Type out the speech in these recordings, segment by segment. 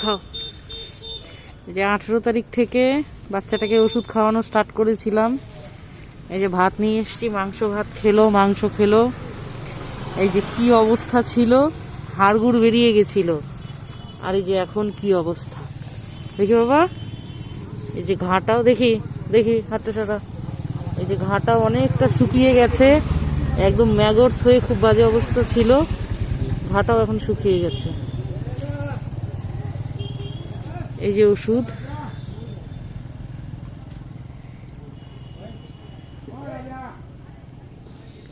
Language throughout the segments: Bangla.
খাও। যে 18 তারিখ থেকে বাচ্চাটাকে ওষুধ খাওয়ানো স্টার্ট করেছিলাম। এই যে ভাত নিয়ে এসছি, মাংস ভাত খেলো, মাংস খেলো। এই যে কি অবস্থা ছিল, হাড়গুড় বেরিয়ে গেছিল। আর এই যে এখন কি অবস্থা দেখি বাবা। এই যে ঘাটাও দেখি দেখি হাঁটতে সাটা, এই যে ঘাটাও অনেকটা শুকিয়ে গেছে, একদম ম্যাগটস হয়ে খুব বাজে অবস্থা ছিল। ঘাটাও এখন শুকিয়ে গেছে। এই যে ওষুধ,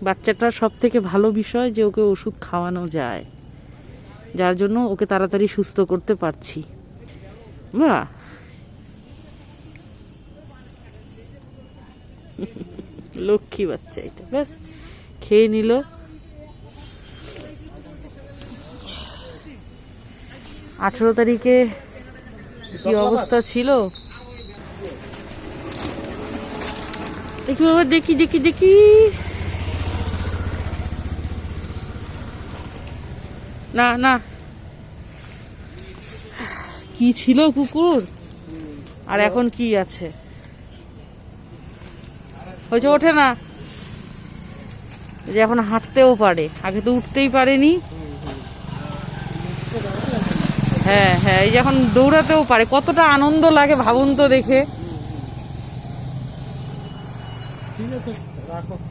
বাচ্চাটার সব থেকে ভালো বিষয় যে ওকে ওষুধ খাওয়ানো যায়, যার জন্য ওকে তাড়াতাড়ি সুস্থ করতে পারছি। বাহ, লক্ষ্মী বাচ্চা এটা। ব্যাস খেয়ে নিল। আঠেরো তারিখে কি অবস্থা ছিল দেখি বাবা, দেখি দেখি দেখি। না না, কি ছিল কুকুর আর এখন কি আছে? হয়েছে, ওঠে না, যে এখন হাঁটতেও পারে, আগে তো উঠতেই পারেনি। হ্যাঁ হ্যাঁ, এই যে এখন দৌড়াতেও পারে, কতটা আনন্দ লাগে ভাবুন তো দেখে। ঠিক আছে, রাখো।